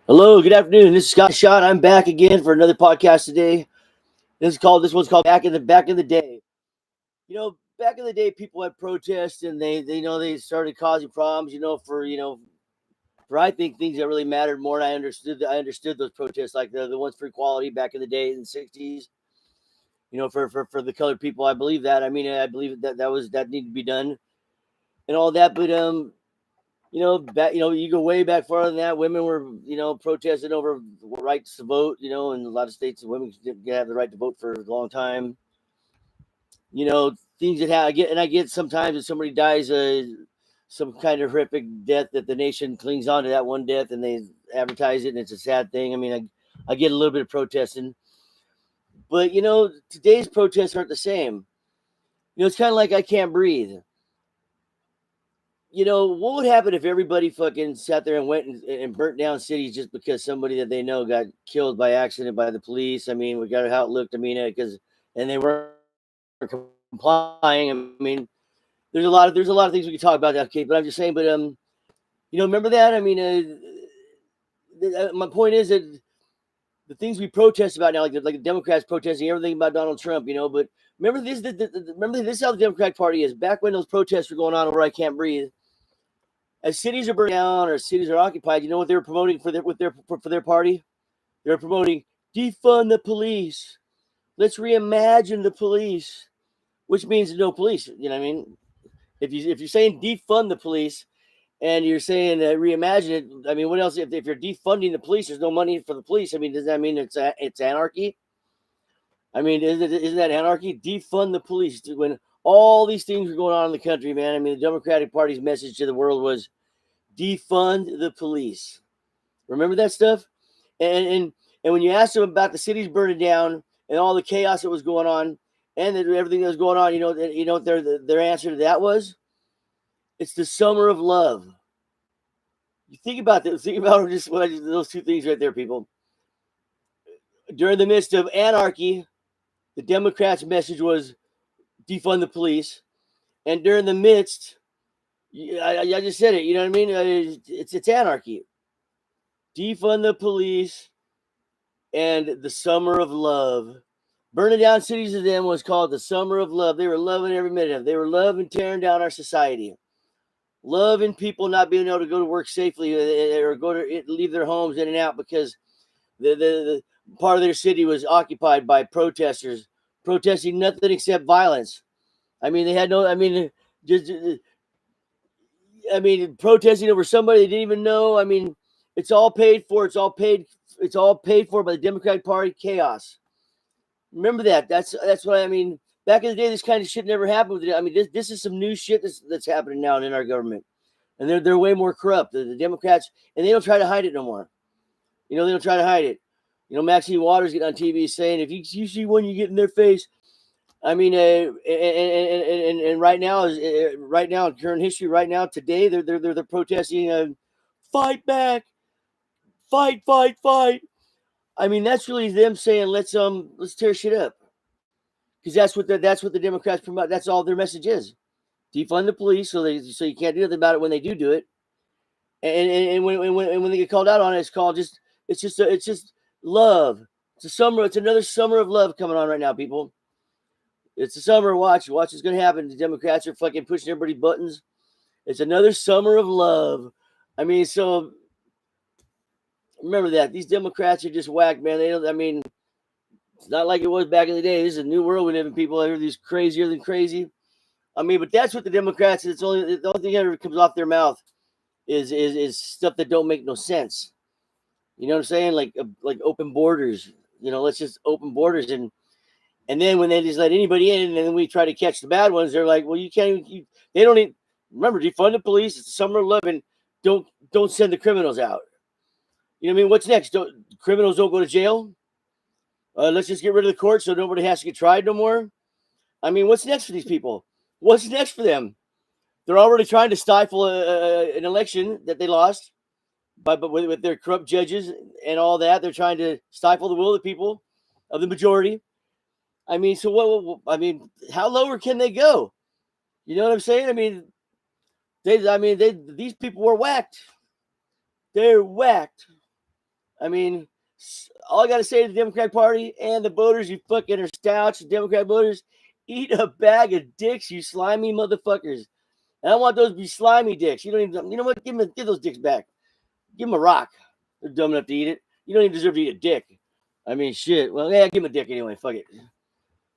Hello, good afternoon. This is Scott Shot. I'm back again for another podcast today. This one's called Back in the Day. Back in the day, people had protests and they started causing problems. For I think things that really mattered more. And I understood those protests like the ones for equality back in the day in the '60s. For the colored people, I believe that. I mean, I believe that needed to be done and all that. But you go way back farther than that. Women were, protesting over rights to vote. In a lot of states, women didn't have the right to vote for a long time. Things that I get sometimes if somebody dies some kind of horrific death that the nation clings on to that one death and they advertise it and it's a sad thing. I mean, I get a little bit of protesting, but today's protests aren't the same. It's kind of like I can't breathe. What would happen if everybody fucking sat there and went and burnt down cities just because somebody that they know got killed by accident by the police? I mean, we got how it looked. I mean, because and they weren't complying. I mean, there's a lot of things we can talk about that, okay? But I'm just saying, but remember that? I mean, my point is that the things we protest about now, like the Democrats protesting everything about Donald Trump, but remember this. Remember this is how the Democratic Party is. Back when those protests were going on over I Can't Breathe, as cities are burning down or cities are occupied, you know what they were promoting for their party? They were promoting defund the police. Let's reimagine the police, which means no police. You know what I mean? If you're saying defund the police and you're saying reimagine it, I mean, what else? If you're defunding the police, there's no money for the police. I mean, does that mean it's anarchy? I mean, isn't that anarchy? Defund the police when all these things were going on in the country, man. I mean, the Democratic Party's message to the world was defund the police. Remember that stuff? And when you asked them about the cities burning down and all the chaos that was going on and everything that was going on, what their answer to that was? It's the summer of love. You think about this. Think about just those two things right there, people. During the midst of anarchy, the Democrats' message was defund the police, and during the midst, I just said it. You know what I mean? It's anarchy. Defund the police and the summer of love. Burning down cities to them was called the summer of love. They were loving every minute of it. They were loving tearing down our society. Loving people not being able to go to work safely or go to leave their homes in and out because the part of their city was occupied by protesters protesting nothing except violence. I mean, they had no. Just protesting over somebody they didn't even know. I mean, it's all paid for. It's all paid. It's all paid for by the Democratic Party. Chaos. Remember that. That's what I mean. Back in the day, this kind of shit never happened with it. I mean, this is some new shit that's happening now in our government, and they're way more corrupt. The Democrats, and they don't try to hide it no more. They don't try to hide it. Maxine Waters getting on TV saying, if you see one, you get in their face. I mean, and right now right now in current history, right now today, they're protesting, fight back, fight. I mean, that's really them saying let's tear shit up because that's what the Democrats promote. That's all their message is: defund the police, so you can't do nothing about it when they do it. And when they get called out on it, it's just love. It's a summer. It's another summer of love coming on right now, people. It's a summer. Watch what's going to happen. The Democrats are fucking pushing everybody's buttons. It's another summer of love. I mean, so remember that these Democrats are just whack, man. They don't. I mean, it's not like it was back in the day. This is a new world we live in. People are these crazier than crazy. I mean, but that's what the Democrats. It's only the only thing that ever comes off their mouth is stuff that don't make no sense. You know what I'm saying? Like open borders. Let's just open borders and then when they just let anybody in, and then we try to catch the bad ones, they're like, well, you can't even. They don't even remember defund the police. It's the summer of love, and don't send the criminals out. You know what I mean? What's next? Criminals don't go to jail. Let's just get rid of the court so nobody has to get tried no more. I mean, what's next for these people? What's next for them? They're already trying to stifle an election that they lost, but with their corrupt judges and all that, they're trying to stifle the will of the people, of the majority. I mean, so what? I mean, how lower can they go? You know what I'm saying? I mean, these people were whacked. They're whacked. I mean, all I got to say to the Democratic Party and the voters, you fucking are stouts, Democrat voters, eat a bag of dicks, you slimy motherfuckers. And I want those to be slimy dicks. You don't even, you know what? Give those dicks back. Give them a rock. They're dumb enough to eat it. You don't even deserve to eat a dick. I mean, shit. Well, yeah, give them a dick anyway. Fuck it.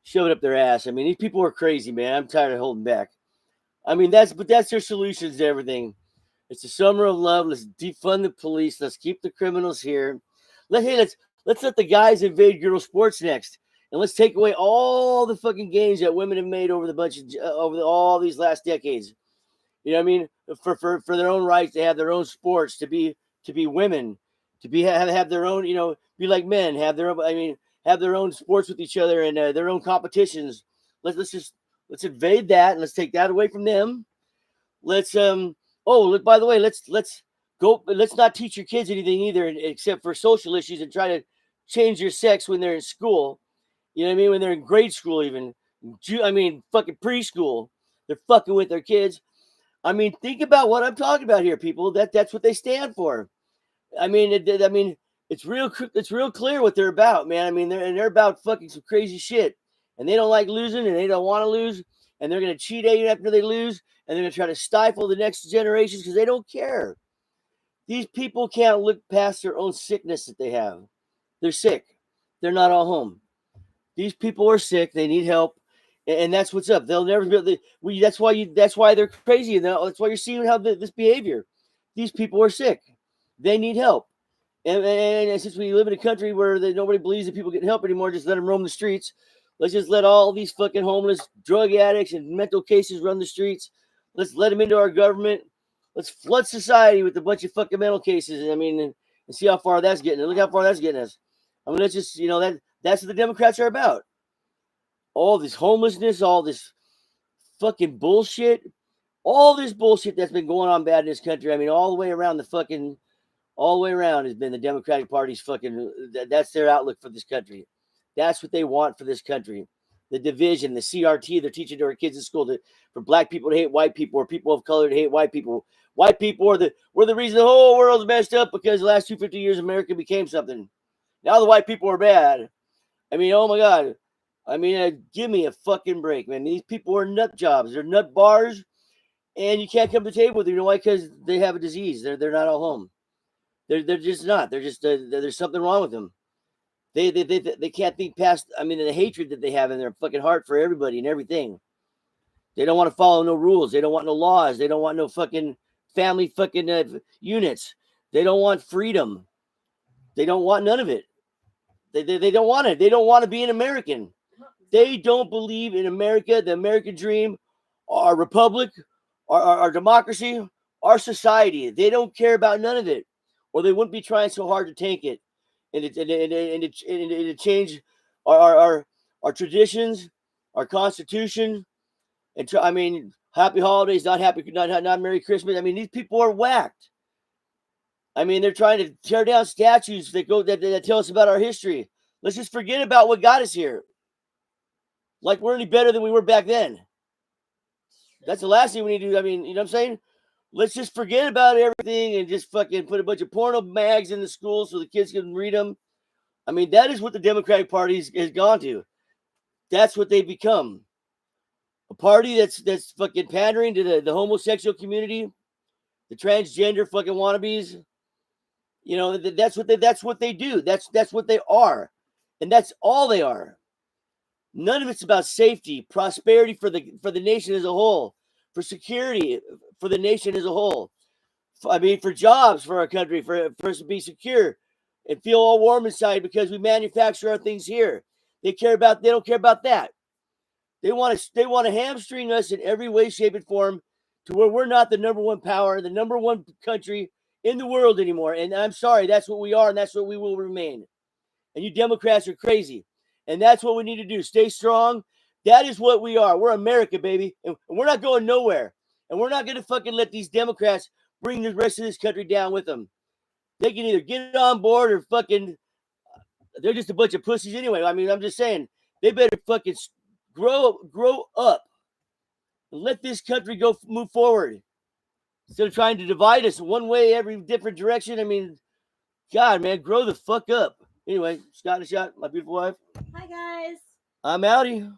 Shove it up their ass. I mean, these people are crazy, man. I'm tired of holding back. I mean, that's their solutions to everything. It's the summer of love. Let's defund the police. Let's keep the criminals here. Let's let the guys invade girl sports next, and let's take away all the fucking gains that women have made over the bunch of all these last decades. You know what I mean? For their own rights to have their own sports, to be women, to be have their own, you know, be like men, have their own, I mean, have their own sports with each other and their own competitions. Let's invade that and let's take that away from them. Let's by the way, let's not teach your kids anything either except for social issues and try to change your sex when they're in school. You know what I mean? When they're in grade school, even. I mean, fucking preschool. They're fucking with their kids. I mean, think about what I'm talking about here, people. That's what they stand for. I mean, it's real clear what they're about, man. I mean, they're about fucking some crazy shit, and they don't like losing, and they don't want to lose, and they're gonna cheat after they lose, and they're gonna try to stifle the next generations because they don't care. These people can't look past their own sickness that they have. They're sick. They're not all home. These people are sick. They need help. And that's what's up. They'll never be able to, that's why they're crazy. And that's why you're seeing how this behavior. These people are sick. They need help. And since we live in a country where nobody believes that people get help anymore, just let them roam the streets. Let's just let all these fucking homeless, drug addicts, and mental cases run the streets. Let's let them into our government. Let's flood society with a bunch of fucking mental cases. I mean, and see how far that's getting. Look how far that's getting us. I mean, let's just, that's what the Democrats are about. All this homelessness, all this fucking bullshit, all this bullshit that's been going on bad in this country. I mean, all the way around has been the Democratic Party's fucking, that's their outlook for this country. That's what they want for this country. The division, the CRT they're teaching to our kids in school for black people to hate white people or people of color to hate white people. White people were the reason the whole world's messed up because the last 250 years America became something. Now the white people are bad. I mean, oh my God. I mean, give me a fucking break, man. These people are nut jobs. They're nut bars, and you can't come to the table with them. You know why? Because they have a disease. They're not all home. They're just not. They're just there's something wrong with them. They can't think past. I mean, the hatred that they have in their fucking heart for everybody and everything. They don't want to follow no rules. They don't want no laws. They don't want no fucking family fucking units. They don't want freedom. They don't want none of it. They don't want it. They don't want to be an American. They don't believe in America, the American dream, our republic, our democracy, our society. They don't care about none of it, or they wouldn't be trying so hard to take it and to change our traditions, our Constitution. And I mean, happy holidays, not Merry Christmas. I mean, these people are whacked. I mean, they're trying to tear down statues that tell us about our history. Let's just forget about what got us here. Like we're any better than we were back then. That's the last thing we need to do. I mean, you know what I'm saying? Let's just forget about everything and just fucking put a bunch of porno mags in the schools so the kids can read them. I mean, that is what the Democratic Party has gone to. That's what they've become. A party that's fucking pandering to the homosexual community, the transgender fucking wannabes. You know, that's what they do. That's what they are. And that's all they are. None of it's about safety, prosperity for the nation as a whole, for security for the nation as a whole. I mean, for jobs for our country, for us to be secure and feel all warm inside because we manufacture our things here. They don't care about that. They want to hamstring us in every way, shape, and form to where we're not the number one power, the number one country in the world anymore. And I'm sorry, that's what we are, and that's what we will remain. And you Democrats are crazy. And that's what we need to do. Stay strong. That is what we are. We're America, baby. And we're not going nowhere. And we're not going to fucking let these Democrats bring the rest of this country down with them. They can either get on board or fucking, they're just a bunch of pussies anyway. I mean, I'm just saying, they better fucking grow up and let this country move forward. Instead of trying to divide us one way, every different direction. I mean, God, man, grow the fuck up. Anyway, Scott and Shot, my beautiful wife. Hi, guys. I'm outie.